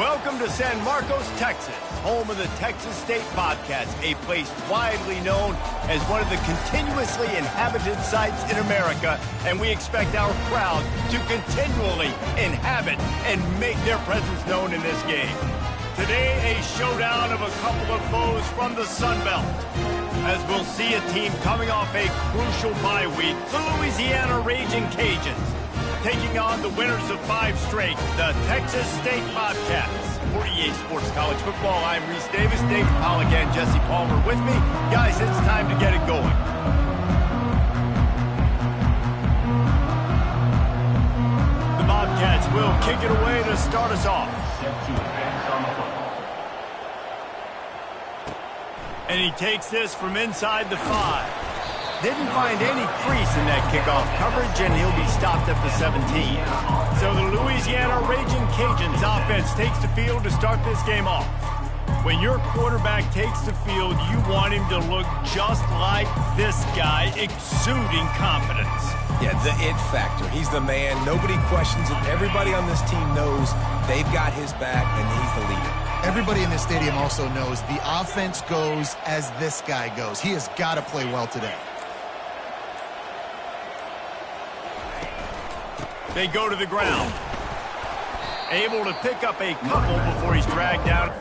Welcome to San Marcos, Texas, home of the Texas State Bobcats, a place widely known as one of the continuously inhabited sites in America, and we expect our crowd to continually inhabit and make their presence known in this game. Today, a showdown of a couple of foes from the Sun Belt, as we'll see a team coming off a crucial bye week, the Louisiana Raging Cajuns, taking on the winners of 5 straight, the Texas State Bobcats. For EA Sports College Football, I'm Reese Davis, David Pollock, and Jesse Palmer with me. Guys, it's time to get it going. The Bobcats will kick it away to start us off. And he takes this from inside the 5. Didn't find any crease in that kickoff coverage, and he'll be stopped at the 17. So the Louisiana Raging Cajuns offense takes the field to start this game off. When your quarterback takes the field, you want him to look just like this guy, exuding confidence. Yeah, the it factor. He's the man. Nobody questions it. Everybody on this team knows they've got his back, and he's the leader. Everybody in this stadium also knows the offense goes as this guy goes. He has got to play well today. They go to the ground. Able to pick up a couple before he's dragged down.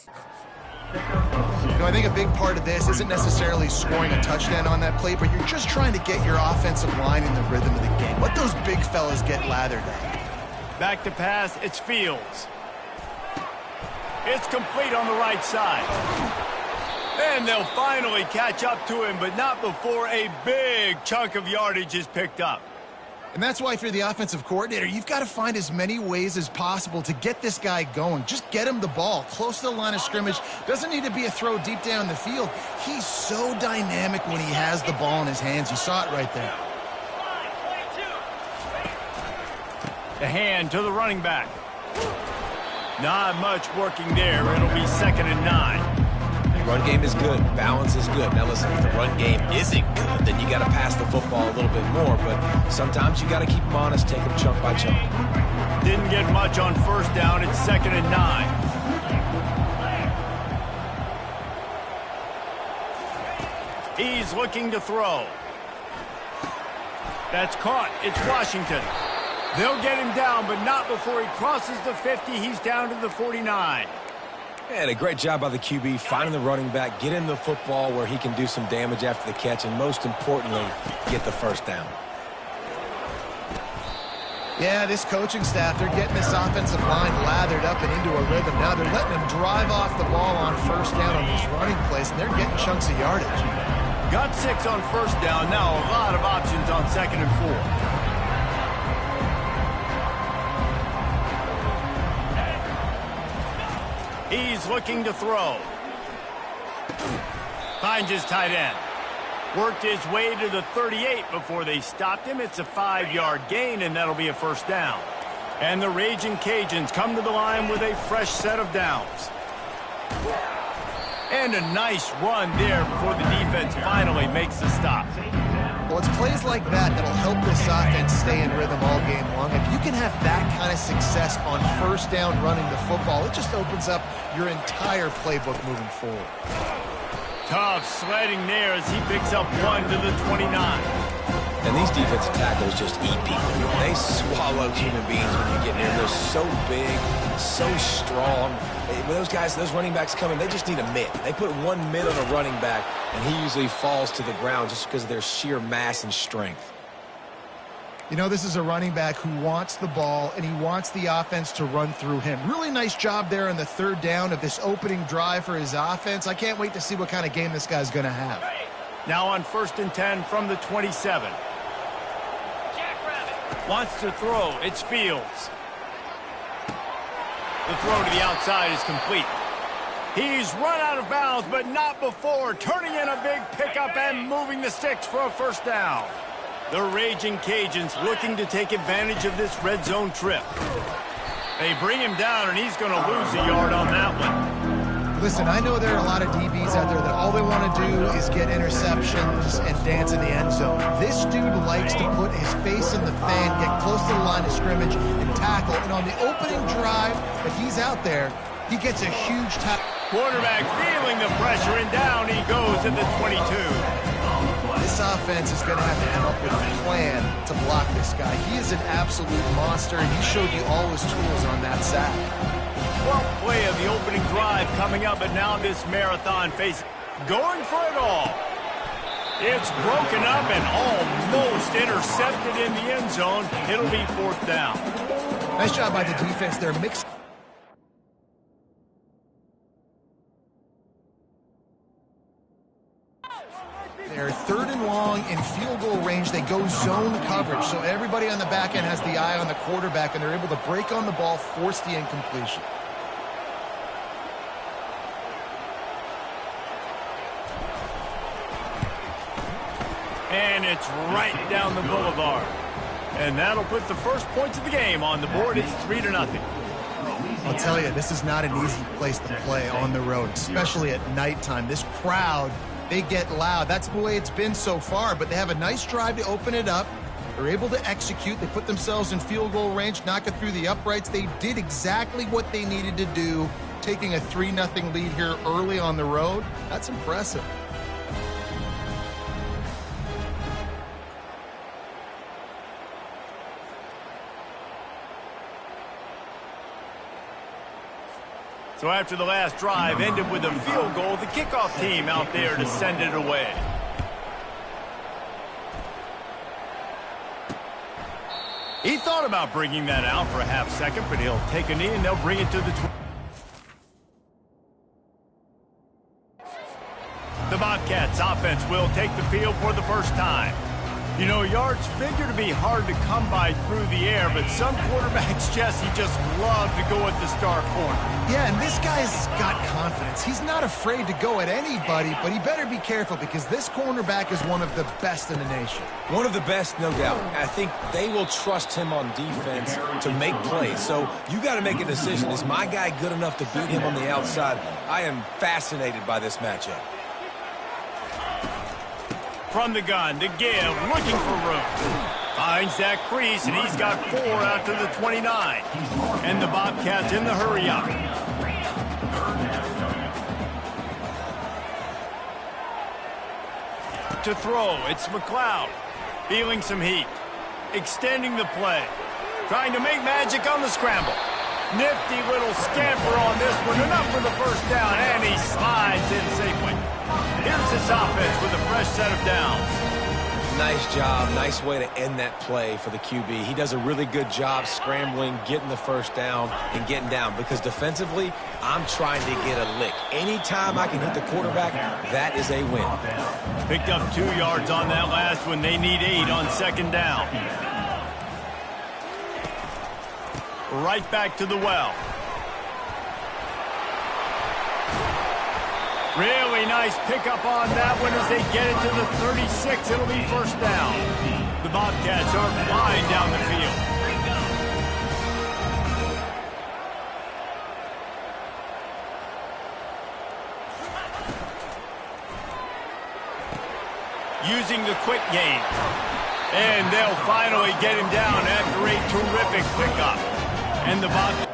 You know, I think a big part of this isn't necessarily scoring a touchdown on that play, but you're just trying to get your offensive line in the rhythm of the game. Let those big fellas get lathered at. Back to pass, it's Fields. It's complete on the right side. And they'll finally catch up to him, but not before a big chunk of yardage is picked up. And that's why if you're the offensive coordinator, you've got to find as many ways as possible to get this guy going. Just get him the ball close to the line of scrimmage. Doesn't need to be a throw deep down the field. He's so dynamic when he has the ball in his hands. You saw it right there. The hand to the running back. Not much working there. It'll be 2nd and 9. Run game is good. Balance is good. Now listen, if the run game isn't good, then you got to pass the football a little bit more. But sometimes you got to keep them honest, take them chunk by chunk. Didn't get much on 1st down. It's 2nd and 9. He's looking to throw. That's caught. It's Washington. They'll get him down, but not before he crosses the 50. He's down to the 49. And a great job by the QB, finding the running back, get him the football where he can do some damage after the catch, and most importantly, get the 1st down. Yeah, this coaching staff, they're getting this offensive line lathered up and into a rhythm. Now they're letting them drive off the ball on 1st down on these running plays, and they're getting chunks of yardage. Got 6 on 1st down. Now a lot of options on 2nd and 4. He's looking to throw. Finds his tight end. Worked his way to the 38 before they stopped him. It's a 5-yard gain, and that'll be a 1st down. And the Raging Cajuns come to the line with a fresh set of downs. And a nice run there before the defense finally makes the stop. Well, it's plays like that that'll help this offense stay in rhythm all game long. If you can have that kind of success on 1st down running the football, it just opens up your entire playbook moving forward. Tough sledding there as he picks up 1 to the 29. And these defensive tackles just eat people. They swallow human beings when you get near them. They're so big, so strong. When those guys, those running backs come in, they just need a mitt. They put 1 mitt on a running back, and he usually falls to the ground just because of their sheer mass and strength. You know, this is a running back who wants the ball, and he wants the offense to run through him. Really nice job there on the 3rd down of this opening drive for his offense. I can't wait to see what kind of game this guy's going to have. Now on 1st and 10 from the 27. Wants to throw. It's Fields. The throw to the outside is complete. He's run out of bounds, but not before turning in a big pickup and moving the sticks for a 1st down. The Raging Cajuns looking to take advantage of this red zone trip. They bring him down, and he's going to lose a yard on that one. Listen, I know there are a lot of DBs out there that all they want to do is get interceptions and dance in the end zone. This dude likes to put his face in the fan, get close to the line of scrimmage, and tackle. And on the opening drive that he's out there, he gets a huge tackle. Quarterback feeling the pressure, and down he goes at the 22. This offense is going to have to come up with a plan to block this guy. He is an absolute monster, and he showed you all his tools on that sack. 12th play of the opening drive coming up, and now this marathon face going for it all. It's broken up and almost intercepted in the end zone. It'll be 4th down. Nice job by the defense there. Mixed. They're 3rd and long in field goal range. They go zone coverage, so everybody on the back end has the eye on the quarterback, and they're able to break on the ball, force the incompletion. And it's right down the boulevard. And that'll put the first points of the game on the board. It's 3-0. I'll tell you, this is not an easy place to play on the road, especially at nighttime. This crowd, they get loud. That's the way it's been so far, but they have a nice drive to open it up. They're able to execute. They put themselves in field goal range, knock it through the uprights. They did exactly what they needed to do, taking a 3-0 lead here early on the road. That's impressive. So after the last drive ended with a field goal, the kickoff team out there to send it away. He thought about bringing that out for a half second, but he'll take a knee and they'll bring it to the 20. The Bobcats offense will take the field for the first time. You know, yards figure to be hard to come by through the air, but some quarterbacks, Jesse, just love to go at the star corner. Yeah, and this guy's got confidence. He's not afraid to go at anybody, but he better be careful because this cornerback is one of the best in the nation. One of the best, no doubt. I think they will trust him on defense to make plays. So you got to make a decision. Is my guy good enough to beat him on the outside? I am fascinated by this matchup. From the gun to give, looking for room. Finds that crease, and he's got 4 out to the 29. And the Bobcats in the hurry up. To throw, it's McLeod. Feeling some heat. Extending the play. Trying to make magic on the scramble. Nifty little scamper on this one. Enough for the first down, and he slides in safely. Here's this offense with a fresh set of downs. Nice job. Nice way to end that play for the QB. He does a really good job scrambling, getting the first down, and getting down. Because defensively, I'm trying to get a lick. Anytime I can hit the quarterback, that is a win. Picked up 2 yards on that last one. They need 8 on second down. Right back to the well. Really nice pickup on that one as they get it to the 36. It'll be first down. The Bobcats are flying down the field. Using the quick game. And they'll finally get him down after a terrific pickup. And the Bobcats.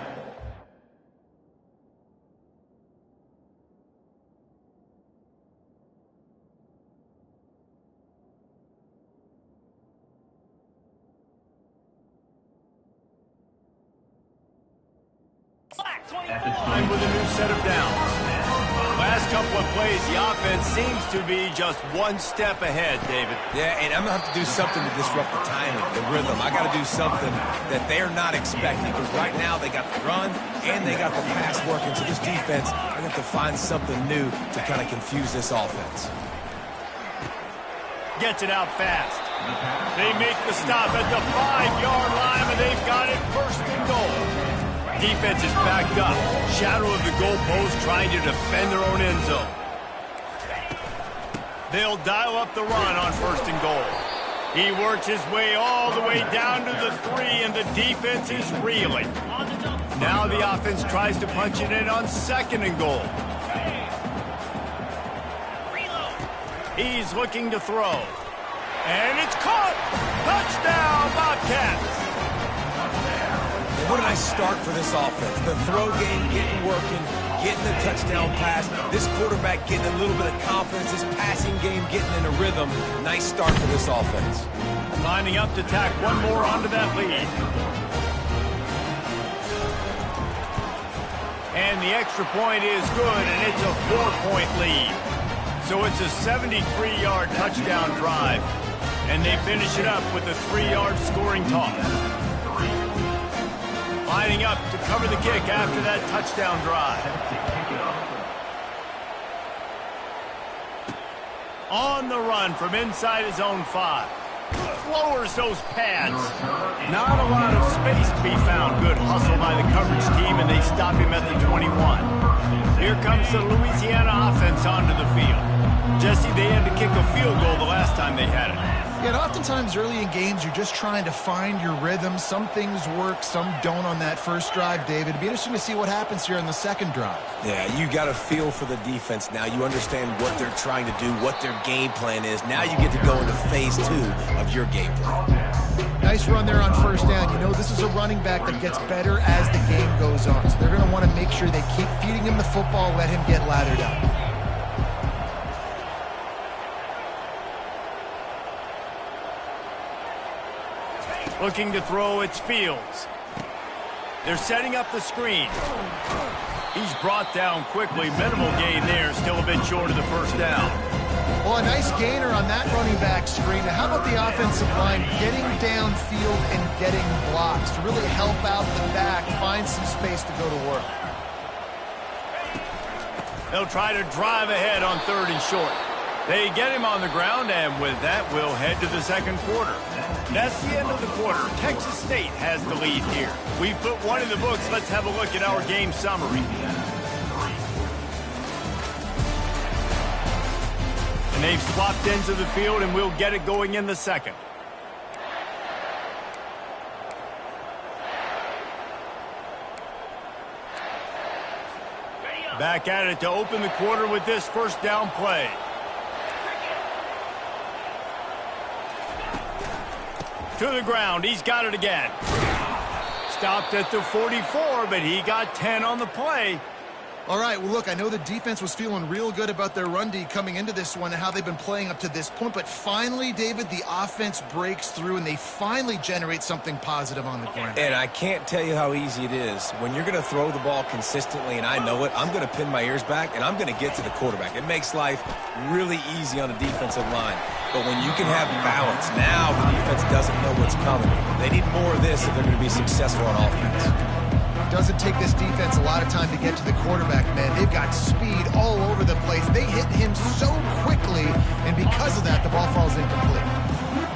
With a new set of downs. Last couple of plays, the offense seems to be just one step ahead, David. Yeah, and I'm going to have to do something to disrupt the timing, the rhythm. I got to do something that they're not expecting because right now they got the run and they got the pass working. So this defense, I have to find something new to kind of confuse this offense. Gets it out fast. They make the stop at the 5-yard line, and they've got it first and goal. Defense is backed up. Shadow of the goalpost trying to defend their own end zone. They'll dial up the run on first and goal. He works his way all the way down to the 3, and the defense is reeling. Now the offense tries to punch it in on second and goal. He's looking to throw. And it's caught! Touchdown, Bobcats! What a nice start for this offense. The throw game getting working, getting the touchdown pass. This quarterback getting a little bit of confidence. This passing game getting in a rhythm. Nice start for this offense. Lining up to tack one more onto that lead. And the extra point is good, and it's a 4-point lead. So it's a 73-yard touchdown drive. And they finish it up with a 3-yard scoring toss. Lining up to cover the kick after that touchdown drive. On the run from inside his own 5. Lowers those pads. Not a lot of space to be found. Good hustle by the coverage team, and they stop him at the 21. Here comes the Louisiana offense onto the field. Jesse, they had to kick a field goal the last time they had it. Yeah, and oftentimes early in games, you're just trying to find your rhythm. Some things work, some don't on that first drive, David. It'd be interesting to see what happens here in the second drive. Yeah, you got a feel for the defense now. You understand what they're trying to do, what their game plan is. Now you get to go into phase 2 of your game plan. Nice run there on first down. You know, this is a running back that gets better as the game goes on. So they're going to want to make sure they keep feeding him the football, let him get lathered up. Looking to throw, it's Fields. They're setting up the screen. He's brought down quickly. Minimal gain there. Still a bit short of the first down. Well, a nice gainer on that running back screen. Now, how about the offensive line getting downfield and getting blocks to really help out the back, find some space to go to work? They'll try to drive ahead on 3rd and short. They get him on the ground, and with that, we'll head to the second quarter. That's the end of the quarter. Texas State has the lead here. We've put one in the books. Let's have a look at our game summary. And they've swapped into the field, and we'll get it going in the second. Back at it to open the quarter with this first down play. To the ground. He's got it again. Stopped at the 44, but he got 10 on the play. All right, well, look, I know the defense was feeling real good about their run D coming into this one and how they've been playing up to this point, but finally, David, the offense breaks through and they finally generate something positive on the ground. And I can't tell you how easy it is. When you're going to throw the ball consistently, and I know it, I'm going to pin my ears back, and I'm going to get to the quarterback. It makes life really easy on the defensive line. But when you can have balance, now the defense doesn't know what's coming. They need more of this if they're going to be successful on offense. Doesn't take this defense a lot of time to get to the quarterback, man. They've got speed all over the place. They hit him so quickly, and because of that, the ball falls incomplete.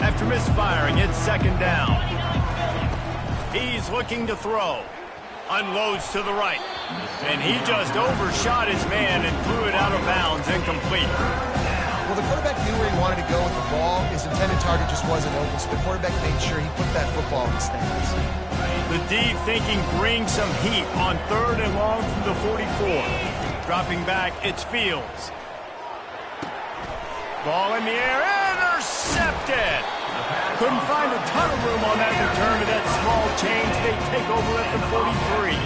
After misfiring, it's second down. He's looking to throw. Unloads to the right. And he just overshot his man and threw it out of bounds, incomplete. Well, the quarterback knew where he wanted to go with the ball. His intended target just wasn't open, so the quarterback made sure he put that football in the stands. The D thinking brings some heat on 3rd and long from the 44. Dropping back, it's Fields. Ball in the air, intercepted! Couldn't find a ton of room on that return to that small change. They take over at the 43.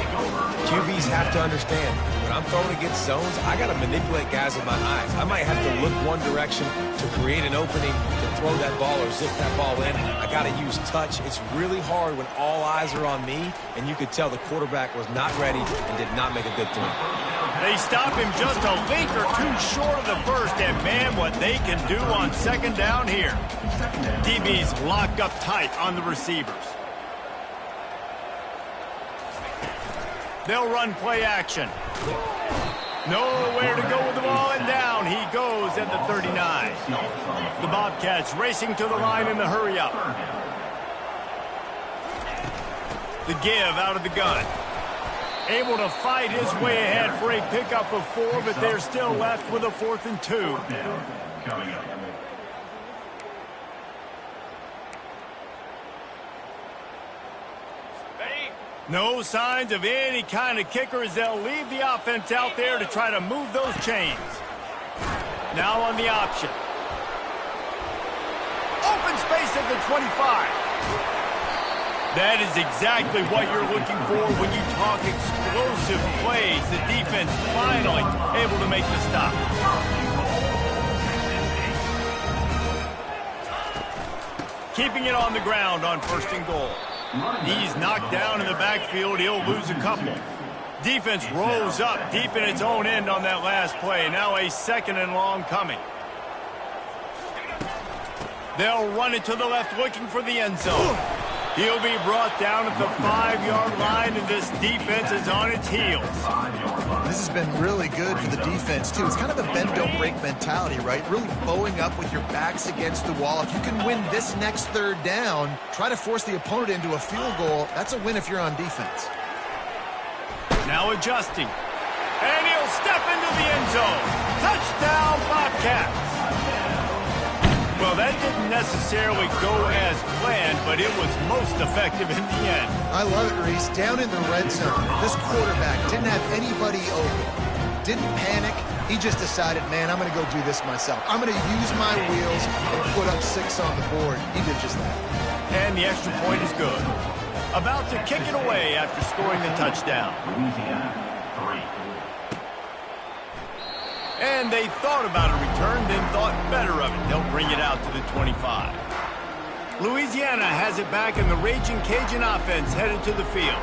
QBs have to understand, when I'm throwing against zones, I got to manipulate guys with my eyes. I might have to look one direction to create an opening to throw that ball or zip that ball in. I got to use touch. It's really hard when all eyes are on me, and you could tell the quarterback was not ready and did not make a good throw. They stop him just a link or two short of the first, and man, what they can do on second down here. DB's locked up tight on the receivers. They'll run play action. Nowhere to go with the ball, and down he goes at the 39. The Bobcats racing to the line in the hurry-up. The give out of the gun. Able to fight his way ahead for a pickup of 4, but they're still left with a 4th and 2. No signs of any kind of kicker as they'll leave the offense out there to try to move those chains. Now on the option. Open space at the 25. That is exactly what you're looking for when you talk explosive plays. The defense finally able to make the stop. Keeping it on the ground on 1st and goal. He's knocked down in the backfield. He'll lose a couple. Defense rolls up deep in its own end on that last play. Now a 2nd and long coming. They'll run it to the left looking for the end zone. He'll be brought down at the 5-yard line, and this defense is on its heels. This has been really good for the defense, too. It's kind of a bend-don't-break mentality, right? Really bowing up with your backs against the wall. If you can win this next 3rd down, try to force the opponent into a field goal. That's a win if you're on defense. Now adjusting. And he'll step into the end zone. Touchdown, Bobcats. Well, that didn't necessarily go as planned, but it was most effective in the end. I love it, Reese. Down in the red zone, this quarterback didn't have anybody open. Didn't panic. He just decided, man, I'm going to go do this myself. I'm going to use my wheels and put up 6 on the board. He did just that. And the extra point is good. About to kick it away after scoring the touchdown. And they thought about a return, then thought better of it. They'll bring it out to the 25. Louisiana has it back, and the Raging Cajun offense headed to the field.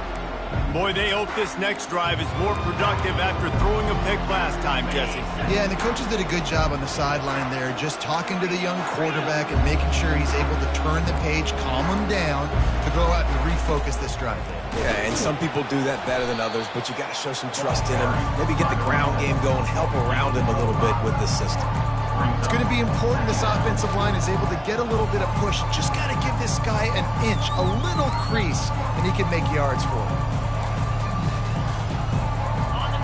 Boy, they hope this next drive is more productive after throwing a pick last time, Jesse. Yeah, and the coaches did a good job on the sideline there, just talking to the young quarterback and making sure he's able to turn the page, calm him down, to go out and refocus this drive. Yeah, and some people do that better than others, but you got to show some trust in him. Maybe get the ground game going, help around him a little bit with this system. It's going to be important this offensive line is able to get a little bit of push. Just got to give this guy an inch, a little crease, and he can make yards for him.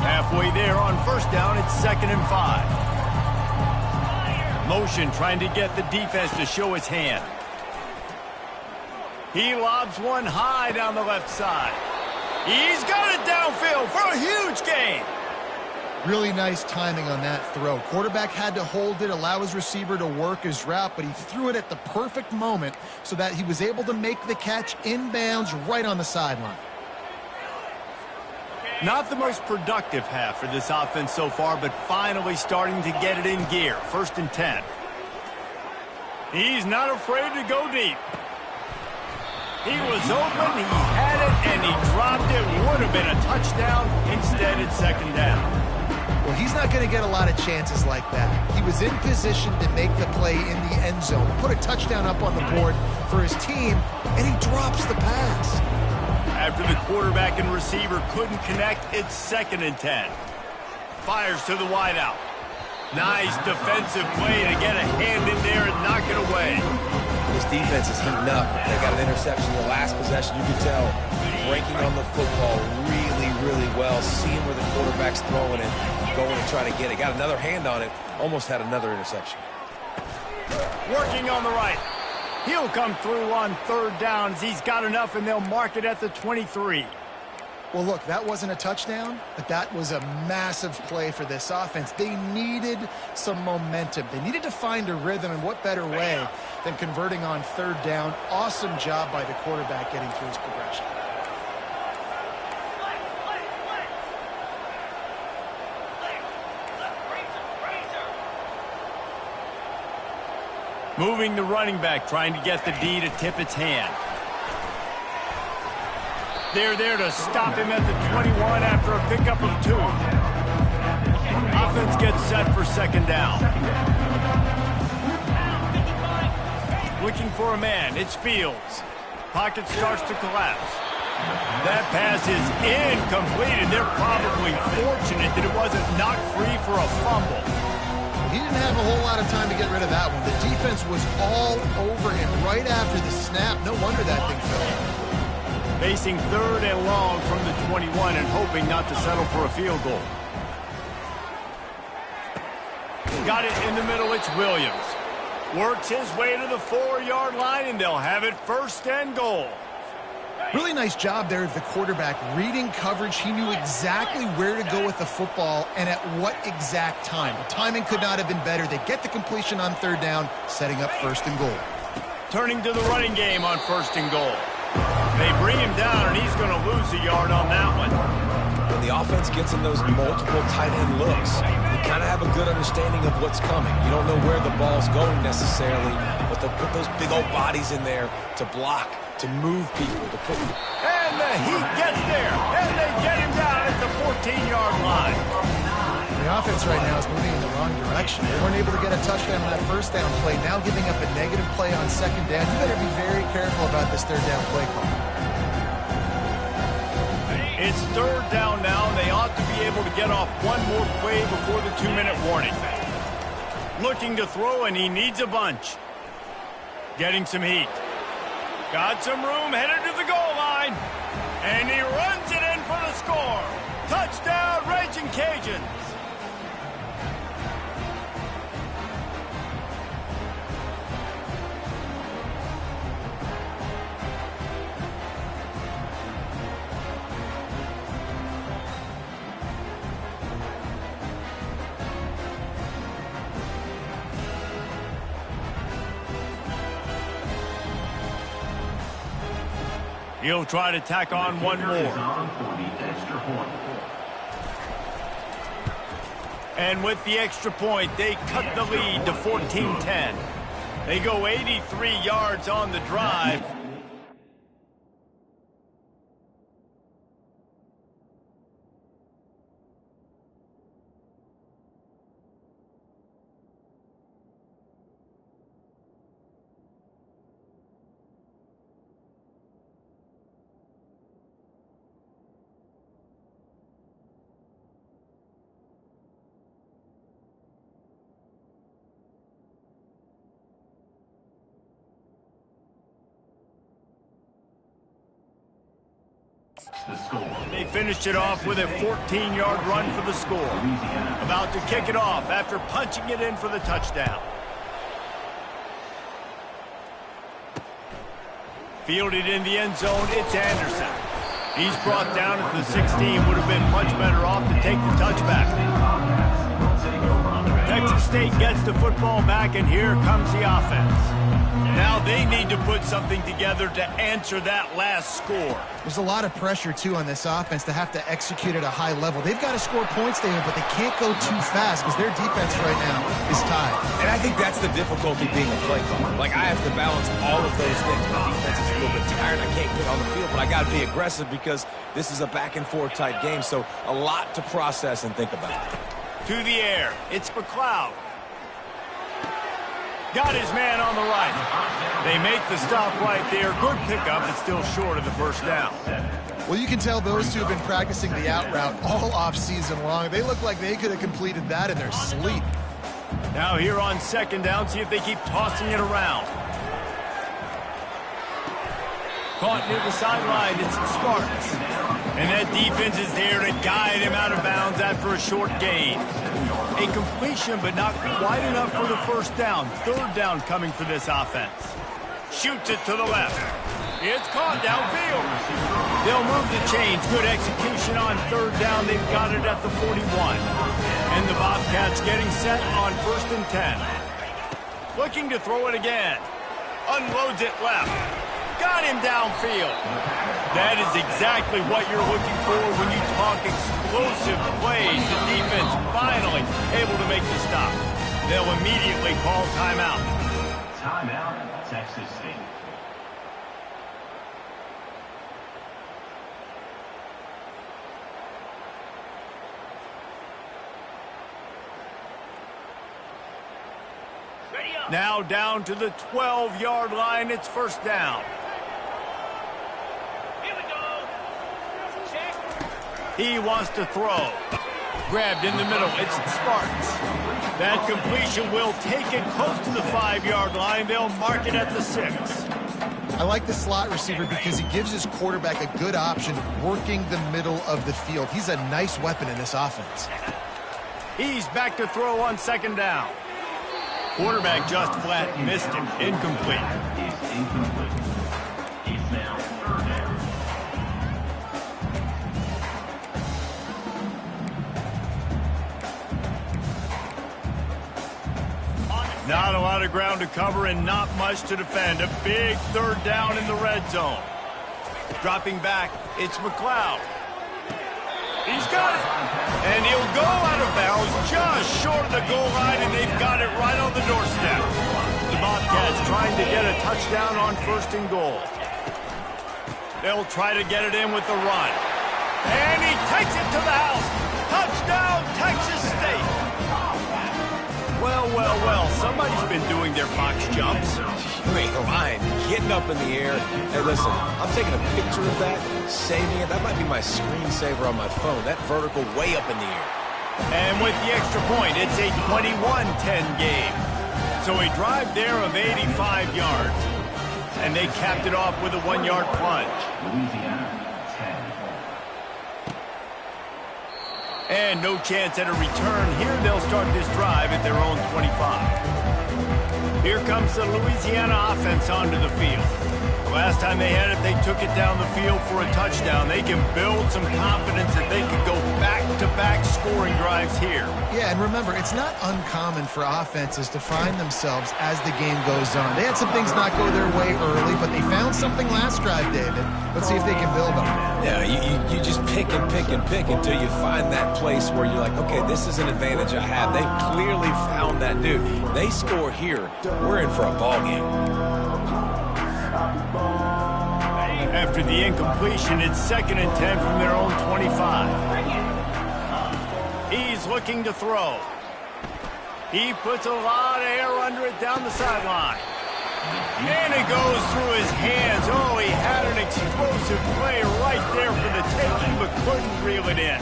Halfway there on first down, it's 2nd and 5. Motion trying to get the defense to show his hand. He lobs one high down the left side. He's got it downfield for a huge gain. Really nice timing on that throw. Quarterback had to hold it, allow his receiver to work his route, but he threw it at the perfect moment so that he was able to make the catch inbounds right on the sideline. Not the most productive half for this offense so far, but finally starting to get it in gear. 1st and 10. He's not afraid to go deep. He was open, he had it, and he dropped it. Would have been a touchdown. Instead, it's 2nd down. Well, he's not going to get a lot of chances like that. He was in position to make the play in the end zone, put a touchdown up on the board for his team, and he drops the pass. After the quarterback and receiver couldn't connect, it's 2nd and 10. Fires to the wideout. Nice defensive play to get a hand in there and knock it away. This defense is heating up. They got an interception in the last possession. You can tell breaking on the football really, really well, seeing where the quarterback's throwing it, going and trying to get it. Got another hand on it, almost had another interception. Working on the right. He'll come through on 3rd down as he's got enough, and they'll mark it at the 23. Well, look, that wasn't a touchdown, but that was a massive play for this offense. They needed some momentum. They needed to find a rhythm, and what better way than converting on 3rd down. Awesome job by the quarterback getting through his progression. Moving the running back, trying to get the D to tip its hand. They're there to stop him at the 21 after a pickup of 2. Offense gets set for 2nd down. Looking for a man, it's Fields. Pocket starts to collapse. That pass is incomplete, and they're probably fortunate that it wasn't knocked free for a fumble. He didn't have a whole lot of time to get rid of that one. The defense was all over him right after the snap. No wonder that thing fell. Facing 3rd and long from the 21 and hoping not to settle for a field goal. Got it in the middle, it's Williams. Works his way to the 4-yard line, and they'll have it 1st and goal. Really nice job there of the quarterback reading coverage. He knew exactly where to go with the football and at what exact time. The timing could not have been better. They get the completion on 3rd down, setting up 1st and goal. Turning to the running game on 1st and goal. They bring him down, and he's going to lose a yard on that one. When the offense gets in those multiple tight end looks, you kind of have a good understanding of what's coming. You don't know where the ball's going necessarily, but they'll put those big old bodies in there to block, to move people, to put... And the Heat gets there, and they get him down at the 14-yard line. The offense right now is moving in the wrong direction. They weren't able to get a touchdown on that 1st down play. Now giving up a negative play on 2nd down. You better be very careful about this 3rd down play call. It's 3rd down now, and they ought to be able to get off one more play before the 2-minute warning. Looking to throw, and he needs a bunch. Getting some heat. Got some room, headed to the goal line. And he runs it in for the score. Touchdown, Raging Cajuns. He'll try to tack on one more. And with the extra point, they cut the lead to 14-10. They go 83 yards on the drive. They finished it off with a 14-yard run for the score. About to kick it off after punching it in for the touchdown. Fielded in the end zone, it's Anderson. He's brought down at the 16, would have been much better off to take the touchback. Texas State gets the football back, and here comes the offense. Now they need to put something together to answer that last score. There's a lot of pressure, too, on this offense to have to execute at a high level. They've got to score points, David, but they can't go too fast because their defense right now is tied. And I think that's the difficulty being a play caller. Like, I have to balance all of those things. My defense is a little bit tired. I can't get on the field, but I got to be aggressive because this is a back-and-forth type game, so a lot to process and think about. To the air, it's McLeod. Got his man on the right. They make the stop right there. Good pickup, but still short of the first down. Well, you can tell those two have been practicing the out route all off-season long. They look like they could have completed that in their sleep. Now here on second down, see if they keep tossing it around. Caught near the sideline, it's Sparks. And that defense is there to guide him out of bounds after a short gain. A completion, but not quite enough for the first down. Third down coming for this offense. Shoots it to the left. It's caught downfield. They'll move the chains. Good execution on third down. They've got it at the 41. And the Bobcats getting set on 1st and 10. Looking to throw it again. Unloads it left. Got him downfield. That is exactly what you're looking for when you talk explosive plays. The defense finally able to make the stop. They'll immediately call timeout. Timeout, Texas State. Now down to the 12-yard line. It's first down. He wants to throw. Grabbed in the middle. It's Sparks. That completion will take it close to the 5-yard line. They'll mark it at the 6. I like the slot receiver because he gives his quarterback a good option working the middle of the field. He's a nice weapon in this offense. He's back to throw on second down. Quarterback just flat missed him. Incomplete. Is incomplete. It's now third down. Not a lot of ground to cover and not much to defend. A big third down in the red zone. Dropping back, it's McLeod. He's got it. And he'll go out of bounds just short of the goal line, and they've got it right on the doorstep. The Bobcats trying to get a touchdown on 1st and goal. They'll try to get it in with the run. And he takes it to the house. Touchdown, Texas State. Well, well, well, somebody's been doing their box jumps. You ain't lying. Getting up in the air. Hey, listen, I'm taking a picture of that, saving it. That might be my screensaver on my phone. That vertical way up in the air. And with the extra point, it's a 21-10 game. So a drive there of 85 yards. And they capped it off with a 1-yard plunge. Louisiana, 10. And no chance at a return. Here they'll start this drive at their own 25. Here comes the Louisiana offense onto the field. Last time they had it, they took it down the field for a touchdown. They can build some confidence that they could go back-to-back scoring drives here. Yeah, and remember, it's not uncommon for offenses to find themselves as the game goes on. They had some things not go their way early, but they found something last drive, David. Let's see if they can build on it. Yeah, you just pick and pick and pick until you find that place where you're like, okay, this is an advantage I have. They clearly found that dude. They score here, we're in for a ball game. After the incompletion, it's 2nd and 10 from their own 25. He's looking to throw. He puts a lot of air under it down the sideline. And it goes through his hands. Oh, he had an explosive play right there for the taking, but couldn't reel it in.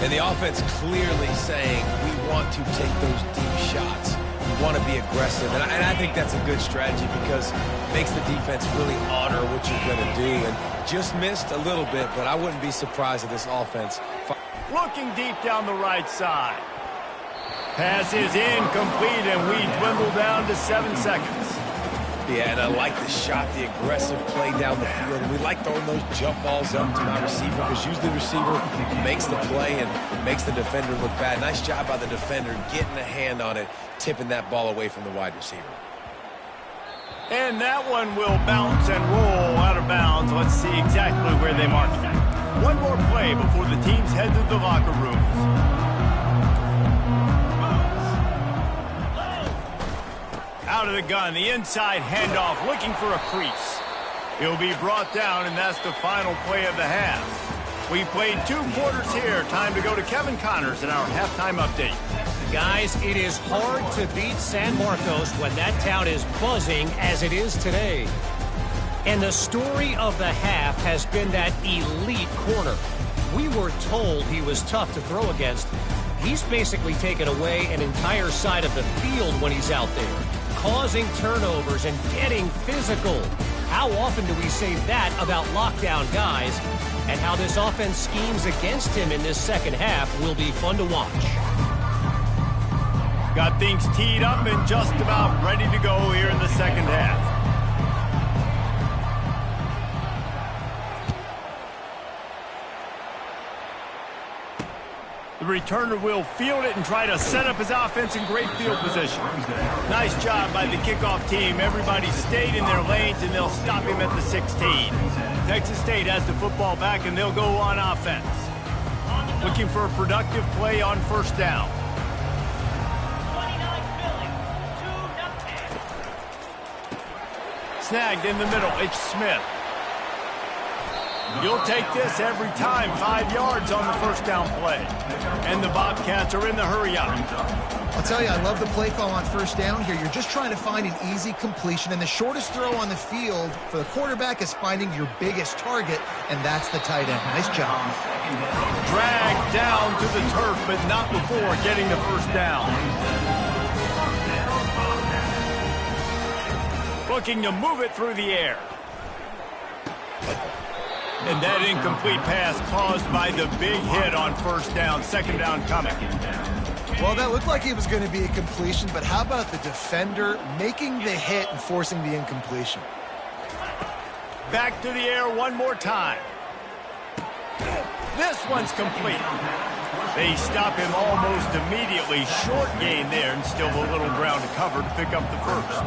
And the offense clearly saying, we want to take those deep shots. want to be aggressive. And I think that's a good strategy because it makes the defense really honor what you're going to do. And just missed a little bit, but I wouldn't be surprised if this offense... Looking deep down the right side. Pass is incomplete, and we dwindle down to 7 seconds. Yeah, and I like the shot, the aggressive play down the field. And we like throwing those jump balls up to my receiver because usually the receiver makes the play and makes the defender look bad. Nice job by the defender getting a hand on it, tipping that ball away from the wide receiver. And that one will bounce and roll out of bounds. Let's see exactly where they mark it. One more play before the teams head to the locker rooms. Out of the gun, the inside handoff, looking for a crease. He'll be brought down, and that's the final play of the half. We played 2 quarters here. Time to go to Kevin Connors in our halftime update. Guys, it is hard to beat San Marcos when that town is buzzing as it is today. And the story of the half has been that elite corner. We were told he was tough to throw against. He's basically taken away an entire side of the field when he's out there, causing turnovers and getting physical. How often do we say that about lockdown guys? And how this offense schemes against him in this second half will be fun to watch. Got things teed up and just about ready to go here in the second half. The returner will field it and try to set up his offense in great field position. Nice job by the kickoff team. Everybody stayed in their lanes, and they'll stop him at the 16. Texas State has the football back, and they'll go on offense. Looking for a productive play on first down. Snagged in the middle. It's Smith. You'll take this every time. 5 yards on the first down play. And the Bobcats are in the hurry-up. I'll tell you, I love the play call on first down here. You're just trying to find an easy completion, and the shortest throw on the field for the quarterback is finding your biggest target, and that's the tight end. Nice job. Dragged down to the turf, but not before getting the first down. Looking to move it through the air. And that incomplete pass caused by the big hit on first down. Second down coming. Well, that looked like it was going to be a completion, but how about the defender making the hit and forcing the incompletion? Back to the air one more time. This one's complete. They stop him almost immediately. Short gain there, and still a little ground to cover to pick up the first.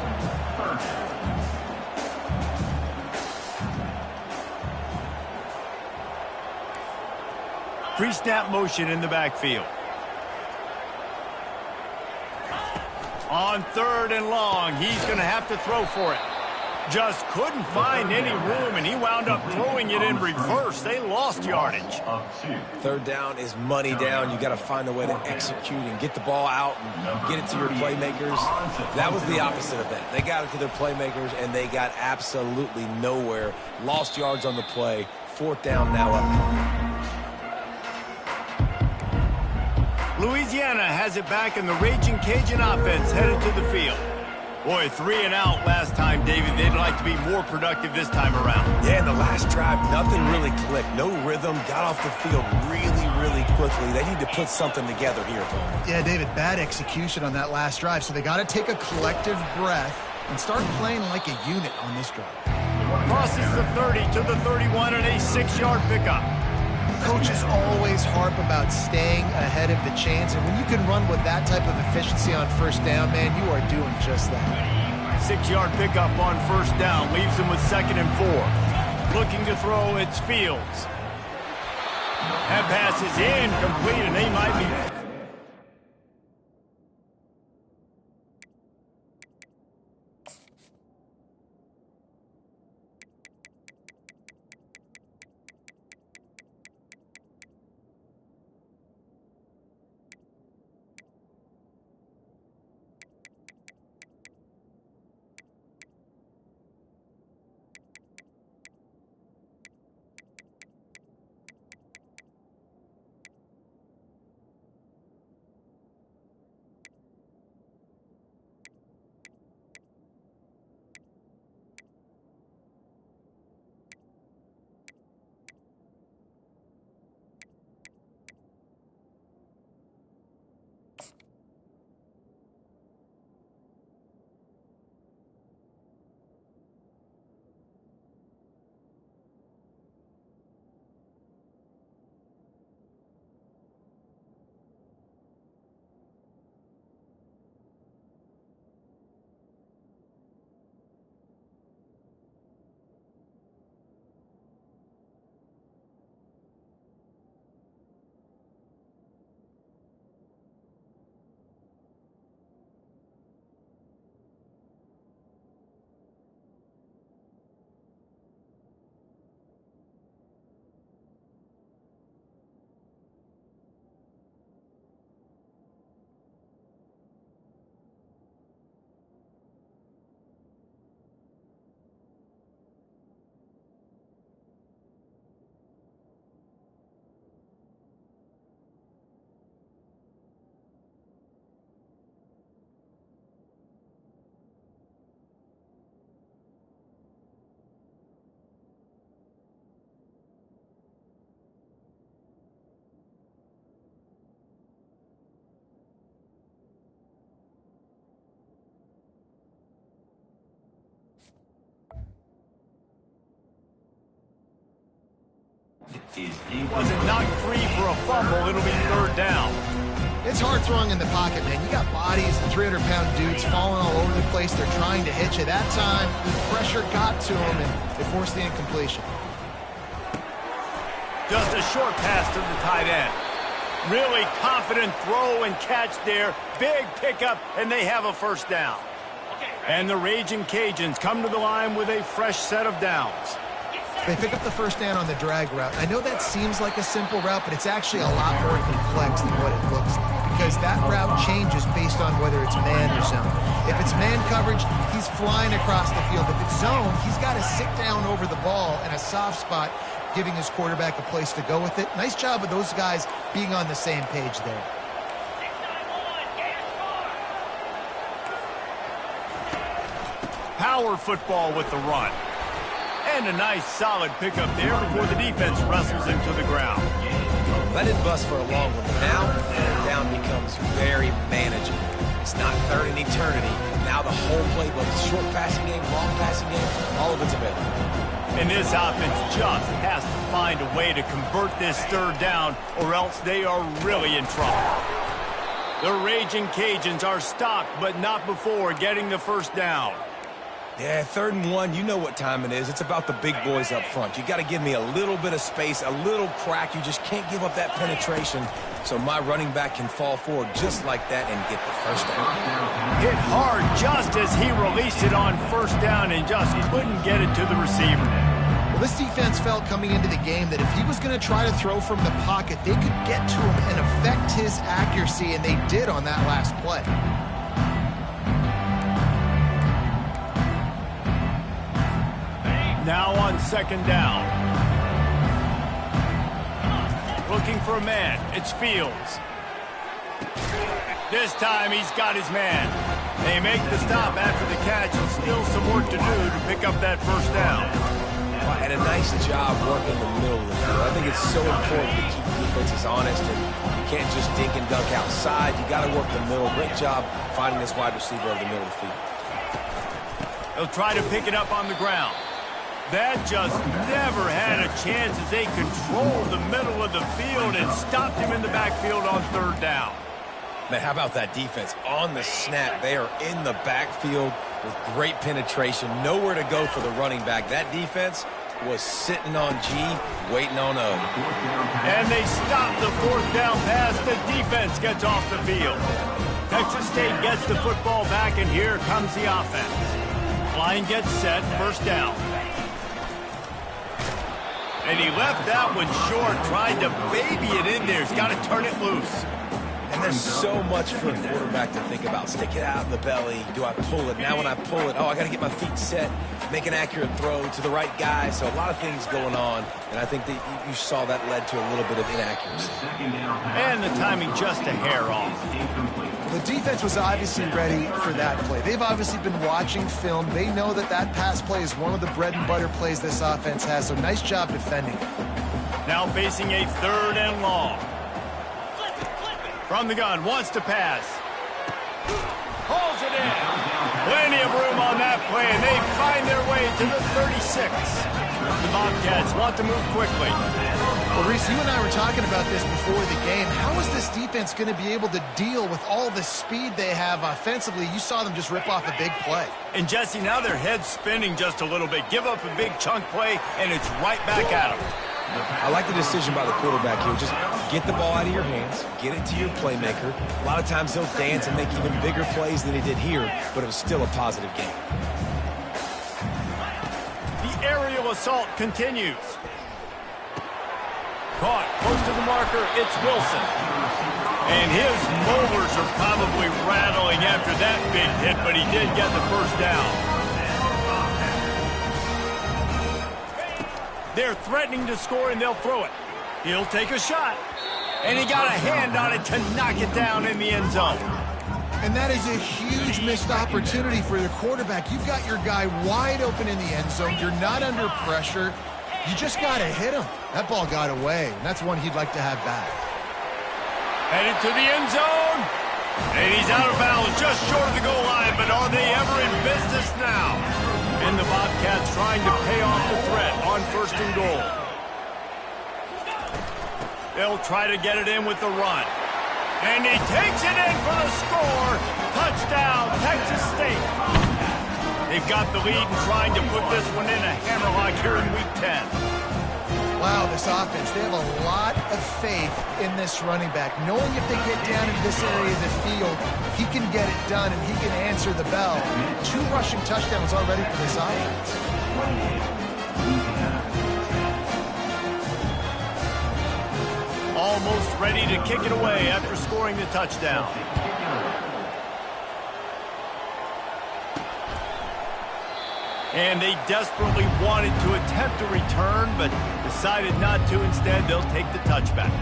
Pre-snap motion in the backfield. On 3rd and long, he's going to have to throw for it. Just couldn't find any room, and he wound up throwing it in reverse. They lost yardage. Third down is money down. You got to find a way to execute and get the ball out and get it to your playmakers. That was the opposite of that. They got it to their playmakers, and they got absolutely nowhere. Lost yards on the play. 4th down now up. Louisiana has it back, and the Raging Cajun offense headed to the field. Boy, 3 and out last time, David. They'd like to be more productive this time around. Yeah, in the last drive, nothing really clicked. No rhythm. Got off the field really, really quickly. They need to put something together here, Tony. Yeah, David, bad execution on that last drive, so they got to take a collective breath and start playing like a unit on this drive. Crosses the 30 to the 31 and a 6-yard pickup. Coaches always harp about staying ahead of the chains, and when you can run with that type of efficiency on first down, man, you are doing just that. 6-yard pickup on first down leaves them with 2nd and 4. Looking to throw, it's Fields. That pass is incomplete, and they might be... Wasn't knocked free for a fumble. It'll be third down. It's hard throwing in the pocket, man. You got bodies and 300-pound dudes falling all over the place. They're trying to hit you. That time, the pressure got to them, and they forced the incompletion. Just a short pass to the tight end. Really confident throw and catch there. Big pickup, and they have a first down. And the Raging Cajuns come to the line with a fresh set of downs. They pick up the first down on the drag route. I know that seems like a simple route, but it's actually a lot more complex than what it looks like, because that route changes based on whether it's man or zone. If it's man coverage, he's flying across the field. If it's zone, he's got to sit down over the ball in a soft spot, giving his quarterback a place to go with it. Nice job of those guys being on the same page there. Power football with the run. And a nice solid pickup there before the defense wrestles him to the ground. That didn't bust for a long one. Now, third down becomes very manageable. It's not third in eternity. Now the whole playbook, short passing game, long passing game, all of it's available. And this offense just has to find a way to convert this third down, or else they are really in trouble. The Raging Cajuns are stopped, but not before getting the first down. Yeah, 3rd and 1, you know what time it is. It's about the big boys up front. You got to give me a little bit of space, a little crack. You just can't give up that penetration so my running back can fall forward just like that and get the first down. Hit hard just as he released it on first down and just couldn't get it to the receiver. Well, this defense felt coming into the game that if he was going to try to throw from the pocket, they could get to him and affect his accuracy, and they did on that last play. Now on second down. Looking for a man. It's Fields. This time he's got his man. They make the stop after the catch, and still some work to do to pick up that first down. Well, and a nice job working the middle of the field. I think it's so important to keep defenses honest, and you can't just dink and dunk outside. You got to work the middle. Great job finding this wide receiver over the middle of the field. They'll try to pick it up on the ground. That just never had a chance as they controlled the middle of the field and stopped him in the backfield on third down. Man, how about that defense? On the snap, they are in the backfield with great penetration. Nowhere to go for the running back. That defense was sitting on G, waiting on O. And they stop the fourth down pass. The defense gets off the field. Texas State gets the football back, and here comes the offense. Line gets set, first down. And he left that one short, tried to baby it in there. He's got to turn it loose. And there's so much for a quarterback to think about. Stick it out of the belly. Do I pull it? Now when I pull it, I got to get my feet set, make an accurate throw to the right guy. So a lot of things going on, and I think that you saw that led to a little bit of inaccuracy. And the timing just a hair off. The defense was obviously ready for that play. They've obviously been watching film. They know that that pass play is one of the bread and butter plays this offense has, so nice job defending. Now facing a third and long. From the gun, wants to pass. Pulls it in. Plenty of room on that play, and they find their way to the 36. The Bobcats want to move quickly. Well, Reese, you and I were talking about this before the game. How is this defense going to be able to deal with all the speed they have offensively? You saw them just rip off a big play. And, Jesse, now their head's spinning just a little bit. Give up a big chunk play, and it's right back at them. I like the decision by the quarterback here. Just get the ball out of your hands, get it to your playmaker. A lot of times he'll dance and make even bigger plays than he did here, but it was still a positive game. The aerial assault continues. Caught close to the marker, it's Wilson. And his molars are probably rattling after that big hit, but he did get the first down. They're threatening to score, and they'll throw it. He'll take a shot. And he got a hand on it to knock it down in the end zone. And that is a huge missed opportunity for the quarterback. You've got your guy wide open in the end zone. You're not under pressure. You just got to hit him. That ball got away, and that's one he'd like to have back. Headed to the end zone. And he's out of bounds just short of the goal line, but are they ever in business now? And the Bobcats trying to pay off the threat on first and goal. They'll try to get it in with the run. And he takes it in for the score. Touchdown, Texas State. They've got the lead and trying to put this one in a hammerlock here in Week 10. Wow, this offense, they have a lot of faith in this running back. Knowing if they get down in this area of the field, he can get it done and he can answer the bell. 2 rushing touchdowns already for this offense. Almost ready to kick it away after scoring the touchdown. And they desperately wanted to attempt a return, but decided not to. Instead, they'll take the touchback.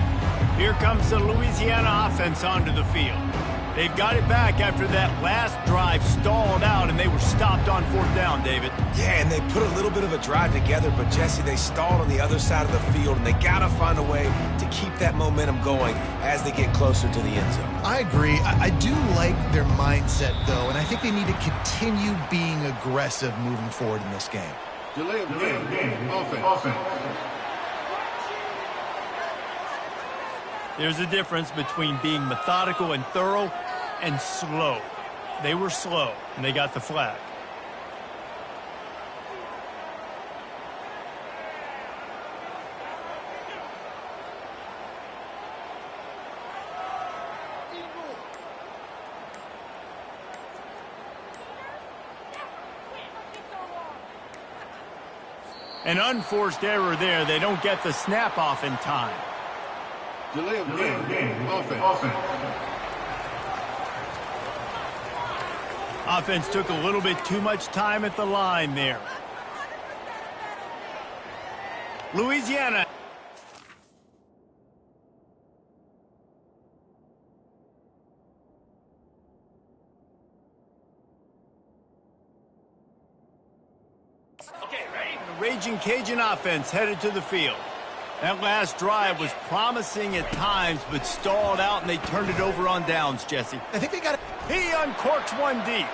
Here comes the Louisiana offense onto the field. They've got it back after that last drive stalled out, and they were stopped on 4th down, David. Yeah, and they put a little bit of a drive together, but, Jesse, they stalled on the other side of the field, and they got to find a way to keep that momentum going as they get closer to the end zone. I agree. I do like their mindset, though, and I think they need to continue being aggressive moving forward in this game. Delay of game. Offense. There's a difference between being methodical and thorough and slow. They were slow, and they got the flag. An unforced error there. They don't get the snap off in time. Delay of game. Offense. Offense took a little bit too much time at the line there. Louisiana. Okay, ready? The Raging Cajun offense headed to the field. That last drive was promising at times, but stalled out, and they turned it over on downs, Jesse. I think they got it. He uncorks one deep.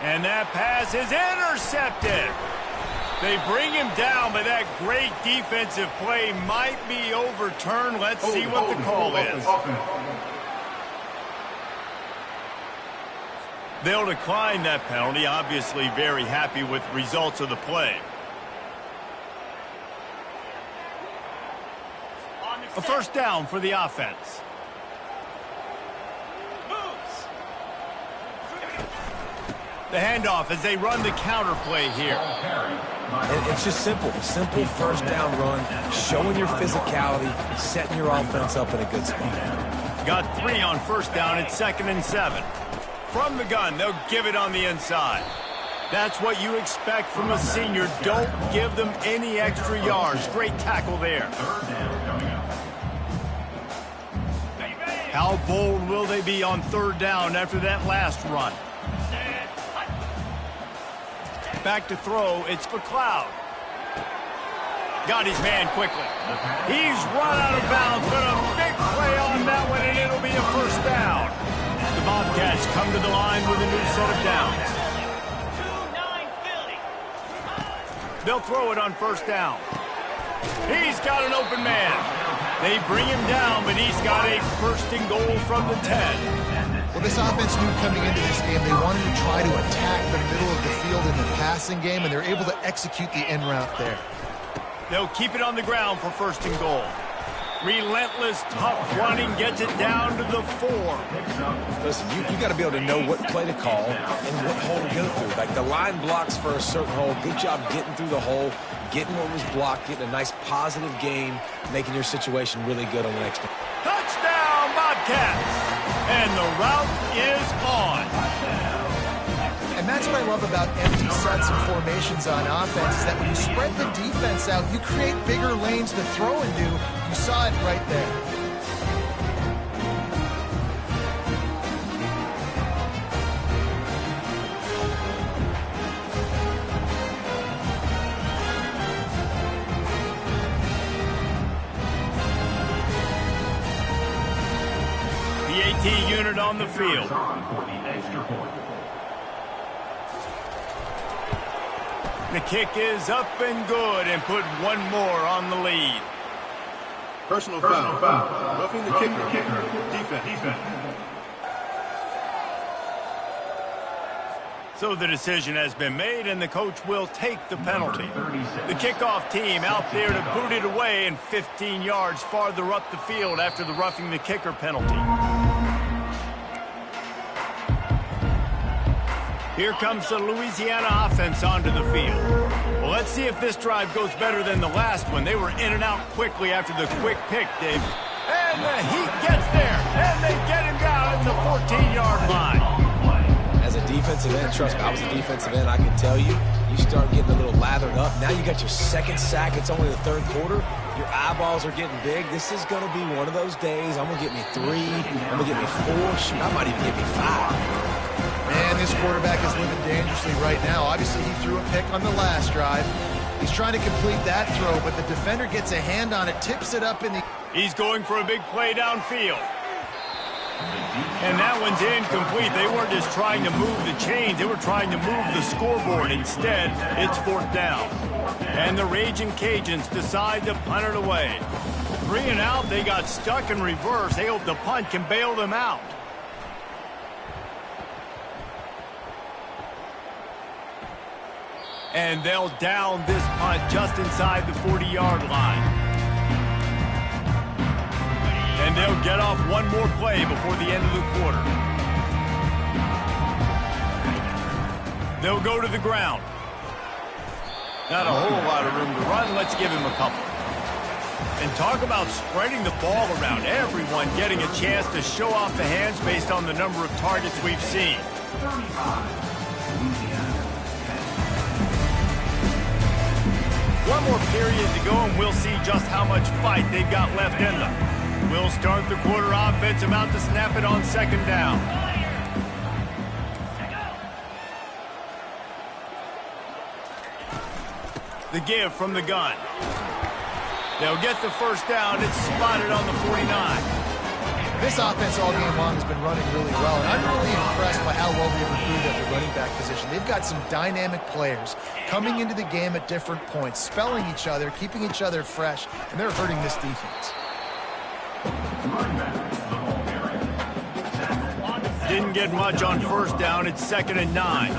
And that pass is intercepted. They bring him down, but that great defensive play might be overturned. Let's see what the call is. They'll decline that penalty, obviously very happy with results of the play. A first down for the offense. The handoff as they run the counter play here. It's just simple. Simple first down run, showing your physicality, setting your offense up in a good spot. Got 3 on first down at 2nd and 7. From the gun, they'll give it on the inside. That's what you expect from a senior. Don't give them any extra yards. Great tackle there. How bold will they be on 3rd down after that last run? Back to throw, it's McLeod. Got his man quickly. He's run out of bounds, but a big play on that one, and it'll be a first down. The Bobcats come to the line with a new set of downs. They'll throw it on first down. He's got an open man. They bring him down, but he's got a 1st and goal from the 10. Well, this offense knew coming into this game they wanted to try to attack the middle of the field in the passing game, and they're able to execute the in route there. They'll keep it on the ground for 1st and goal. Relentless, tough running gets it down to the 4. Listen, you got to be able to know what play to call and what hole to go through. Like the line blocks for a certain hole. Good job getting through the hole, getting what was blocked, getting a nice positive gain, making your situation really good on the next one. Touchdown, Bobcats! And the route is on. And that's what I love about empty sets and formations on offense, is that when you spread the defense out, you create bigger lanes to throw into. You saw it right there. The AT unit on the field. The kick is up and good, and put one more on the lead. Personal foul. Roughing the kicker. Defense. So the decision has been made, and the coach will take the penalty. The kickoff team out there to boot it away and 15 yards farther up the field after the roughing the kicker penalty. Here comes the Louisiana offense onto the field. Well, let's see if this drive goes better than the last one. They were in and out quickly after the quick pick, Dave. And the Heat gets there, and they get him down at the 14-yard line. As a defensive end, trust me, I was a defensive end, I can tell you, you start getting a little lathered up. Now you got your second sack. It's only the third quarter. Your eyeballs are getting big. This is going to be one of those days. I'm going to get me 3. I'm going to get me 4. Shoot, I might even get me 5. Man, this quarterback is living dangerously right now. Obviously, he threw a pick on the last drive. He's trying to complete that throw, but the defender gets a hand on it, tips it up in the... He's going for a big play downfield. And that one's incomplete. They weren't just trying to move the chains. They were trying to move the scoreboard. Instead, it's 4th down. And the Raging Cajuns decide to punt it away. 3 and out, they got stuck in reverse. They hope the punt can bail them out. And they'll down this punt just inside the 40-yard line. And they'll get off one more play before the end of the quarter. They'll go to the ground. Not a whole lot of room to run. Let's give him a couple. And talk about spreading the ball around. Everyone getting a chance to show off the hands based on the number of targets we've seen. One more period to go, and we'll see just how much fight they've got left in them. We'll start the quarter offense, about to snap it on 2nd down. The give from the gun. They'll get the 1st down. It's spotted on the 49. This offense all game long has been running really well, and I'm really impressed by how well they've improved at the running back position. They've got some dynamic players coming into the game at different points, spelling each other, keeping each other fresh, and they're hurting this defense. Didn't get much on 1st down. It's 2nd and 9.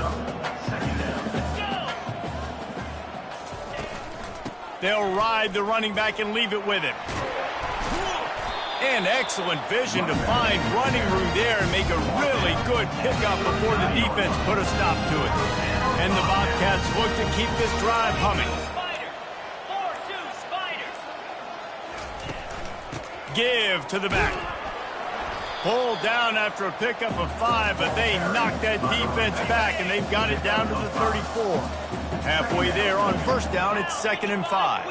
They'll ride the running back and leave it with him. And excellent vision to find running room there and make a really good pickup before the defense put a stop to it. And the Bobcats look to keep this drive humming. Give to the back. Pulled down after a pickup of 5, but they knocked that defense back, and they've got it down to the 34. Halfway there on 1st down, it's 2nd and 5.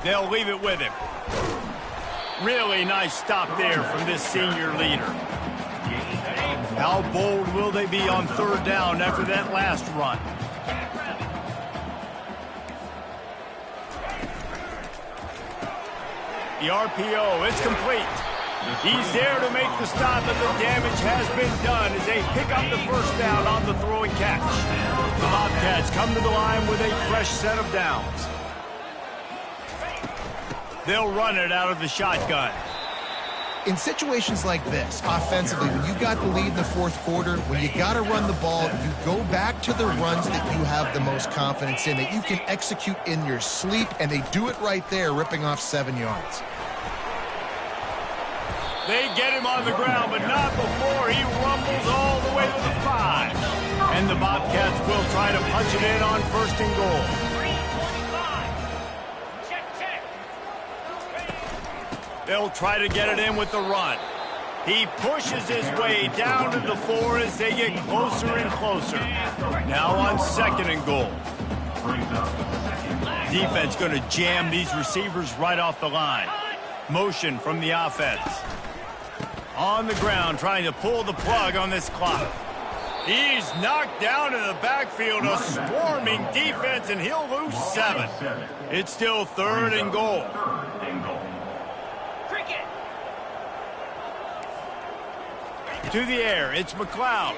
They'll leave it with him. Really nice stop there from this senior leader. How bold will they be on 3rd down after that last run? The RPO, it's complete. He's there to make the stop, and the damage has been done as they pick up the 1st down on the throw and catch. The Bobcats come to the line with a fresh set of downs. They'll run it out of the shotgun. In situations like this, offensively, when you've got the lead in the 4th quarter, when you got to run the ball, you go back to the runs that you have the most confidence in, that you can execute in your sleep, and they do it right there, ripping off 7 yards. They get him on the ground, but not before he rumbles all the way to the 5. And the Bobcats will try to punch it in on 1st and goal. They'll try to get it in with the run. He pushes his way down to the 4 as they get closer and closer. Now on 2nd and goal. Defense going to jam these receivers right off the line. Motion from the offense. On the ground, trying to pull the plug on this clock. He's knocked down in the backfield, a swarming defense, and he'll lose 7. It's still 3rd and goal. To the air, it's McLeod.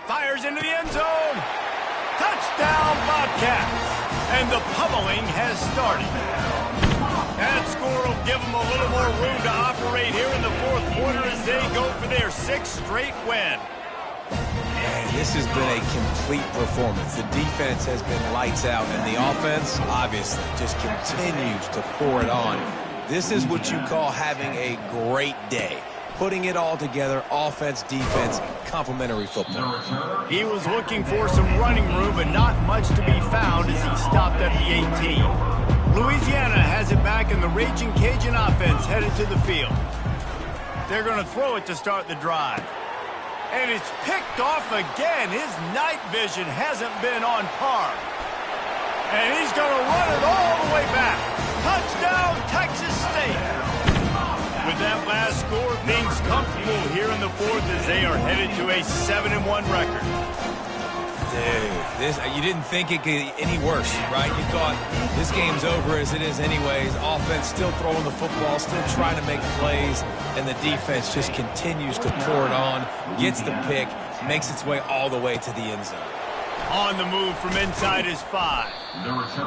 Fires into the end zone. Touchdown, Bobcats. And the pummeling has started. That score will give them a little more room to operate here in the fourth quarter as they go for their 6th straight win. Man, this has been a complete performance. The defense has been lights out, and the offense, obviously, just continues to pour it on. This is what you call having a great day. Putting it all together, offense, defense, complementary football. He was looking for some running room, but not much to be found as he stopped at the 18. Louisiana has it back, and the Raging Cajun offense headed to the field. They're going to throw it to start the drive. And it's picked off again. His night vision hasn't been on par. And he's going to run it all the way back. Touchdown, Texas State. With that last score, things comfortable here in the fourth as they are headed to a 7-1 record. Dude, you didn't think it could get any worse, right? You thought this game's over as it is anyways. Offense still throwing the football, still trying to make plays, and the defense just continues to pour it on, gets the pick, makes its way all the way to the end zone. On the move from inside his 5.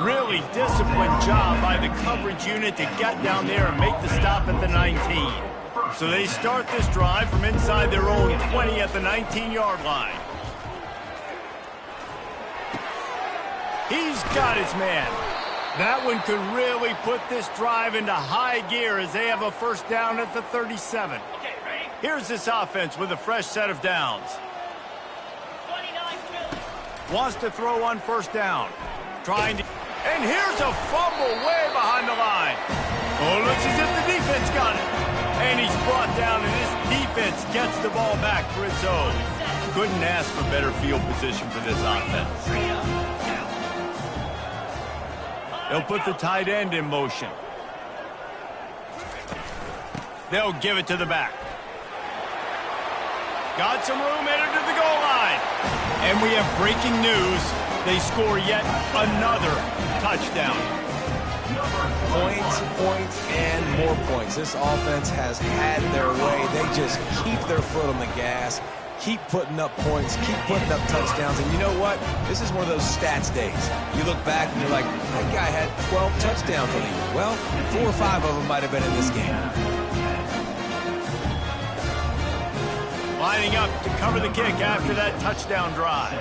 Really disciplined job by the coverage unit to get down there and make the stop at the 19. So they start this drive from inside their own 20 at the 19-yard line. He's got his man. That one could really put this drive into high gear as they have a first down at the 37. Here's this offense with a fresh set of downs. Wants to throw on first down. And here's a fumble way behind the line. Oh, looks as if the defense got it. And he's brought down, and this defense gets the ball back for its own. Couldn't ask for better field position for this offense. They'll put the tight end in motion. They'll give it to the back. Got some room headed to the goal line. And we have breaking news. They score yet another touchdown. Points, and more points. This offense has had their way. They just keep their foot on the gas, keep putting up points, keep putting up touchdowns. And you know what? This is one of those stats days. You look back and you're like, that guy had 12 touchdowns on the year. Well, 4 or 5 of them might have been in this game. Lining up to cover the kick after that touchdown drive.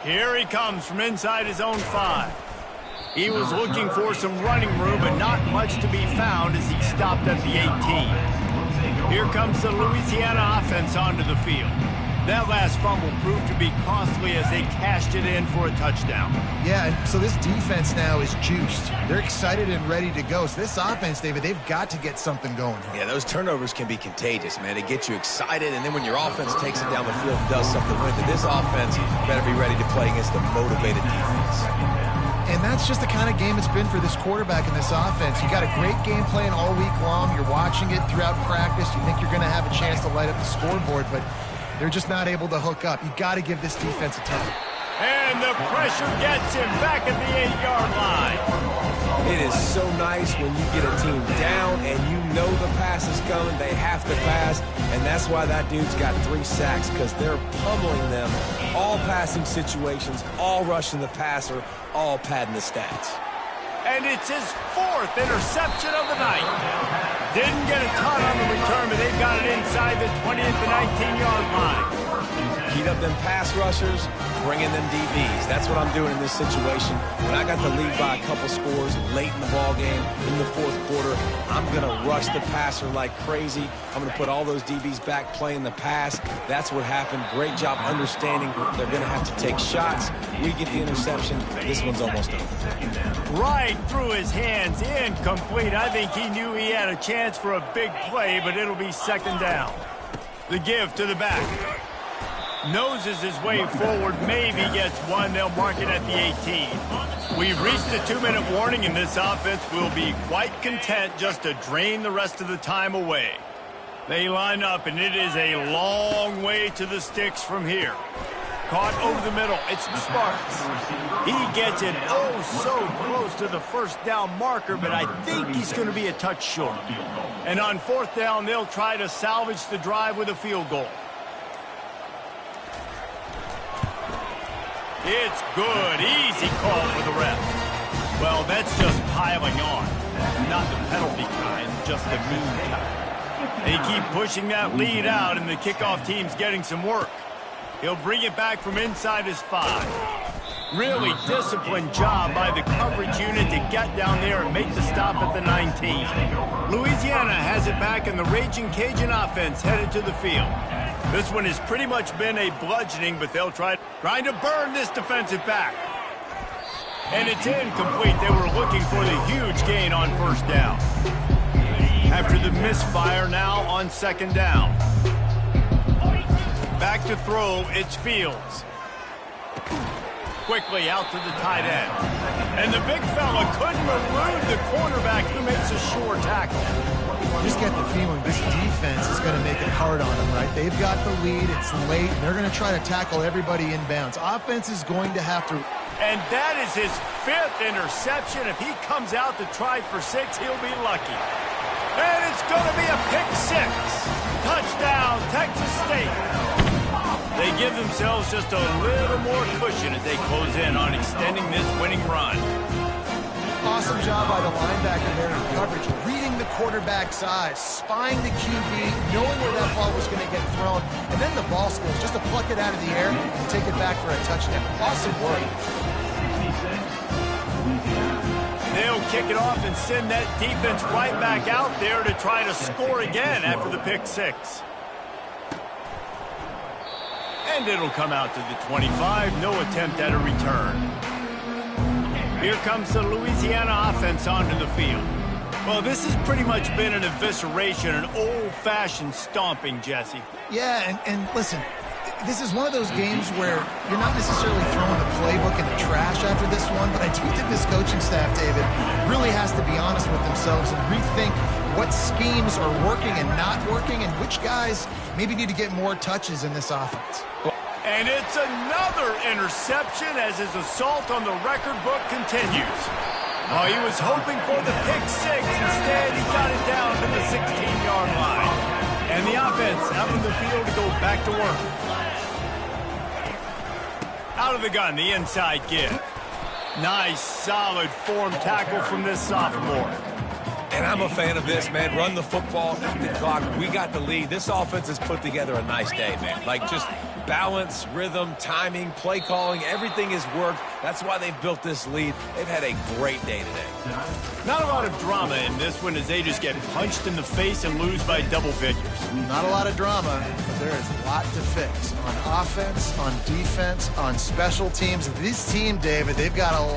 Here he comes from inside his own 5. He was looking for some running room, but not much to be found as he stopped at the 18. Here comes the Louisiana offense onto the field. That last fumble proved to be costly as they cashed it in for a touchdown. Yeah, and so this defense now is juiced. They're excited and ready to go. So this offense, David, they've got to get something going here. Yeah, those turnovers can be contagious, man. They get you excited, and then when your offense takes it down the field and does something with it, this offense better be ready to play against a motivated defense. And that's just the kind of game it's been for this quarterback and this offense. You got a great game plan all week long. You're watching it throughout practice. You think you're going to have a chance to light up the scoreboard, but they're just not able to hook up. You got to give this defense a time. And the pressure gets him back at the 8-yard line. It is so nice when you get a team down and you know the pass is coming. They have to pass, and that's why that dude's got 3 sacks, because they're pummeling them. All passing situations, all rushing the passer, all padding the stats. And it's his 4th interception of the night. Didn't get a ton on the return, but they've got it inside the 20 at the 19-yard line. Heat up them pass rushers, bring in them DBs. That's what I'm doing in this situation. When I got the lead by a couple scores late in the ball game, in the fourth quarter, I'm going to rush the passer like crazy. I'm going to put all those DBs back playing the pass. That's what happened. Great job understanding they're going to have to take shots. We get the interception. This one's almost over. Right through his hands, incomplete. I think he knew he had a chance for a big play, but it'll be second down. The give to the back. Noses his way forward, maybe gets one. They'll mark it at the 18. We've reached the 2-minute warning, and this offense will be quite content just to drain the rest of the time away. They line up, and it is a long way to the sticks from here. Caught over the middle. It's the Spartans. He gets it so close to the first down marker, but I think he's going to be a touch short. And on 4th down, they'll try to salvage the drive with a field goal. It's good. Easy call for the ref. Well, that's just piling on. Not the penalty kind, just the mean kind. They keep pushing that lead out, and the kickoff team's getting some work. He'll bring it back from inside his 5. Really disciplined job by the coverage unit to get down there and make the stop at the 19. Louisiana has it back, and the Raging Cajun offense headed to the field. This one has pretty much been a bludgeoning, but they'll trying to burn this defensive back. And it's incomplete. They were looking for the huge gain on first down. After the misfire, now on second down. Back to throw, it's Fields. Quickly out to the tight end. And the big fella couldn't elude the cornerback who makes a sure tackle. Just get the feeling this defense is going to make it hard on them, right? They've got the lead. It's late. They're going to try to tackle everybody inbounds. Offense is going to have to... And that is his 5th interception. If he comes out to try for 6, he'll be lucky. And it's going to be a pick 6. Touchdown, Texas State. They give themselves just a little more cushion as they close in on extending this winning run. Awesome job by the linebacker there in coverage, reading the quarterback's eyes, spying the QB, knowing where that ball was going to get thrown, and then the ball skills, just to pluck it out of the air and take it back for a touchdown. Awesome work. They'll kick it off and send that defense right back out there to try to score again after the pick 6. And it'll come out to the 25. No attempt at a return. Here comes the Louisiana offense onto the field. Well, this has pretty much been an evisceration, an old-fashioned stomping, Jesse. Yeah, and listen, this is one of those games where you're not necessarily throwing the playbook in the trash after this one, but I do think this coaching staff, David, really has to be honest with themselves and rethink what schemes are working and not working and which guys maybe need to get more touches in this offense. And it's another interception as his assault on the record book continues. Oh, he was hoping for the pick 6. Instead, he got it down to the 16-yard line. And the offense out on the field to go back to work. Out of the gun, the inside give. Nice, solid form tackle from this sophomore. And I'm a fan of this, man. Run the football, eat the clock. We got the lead. This offense has put together a nice day, man. Like, just balance, rhythm, timing, play calling, everything has worked. That's why they've built this lead. They've had a great day today. Not a lot of drama in this one as they just get punched in the face and lose by double figures. Not a lot of drama, but there is a lot to fix on offense, on defense, on special teams. This team, David, they've got a lot.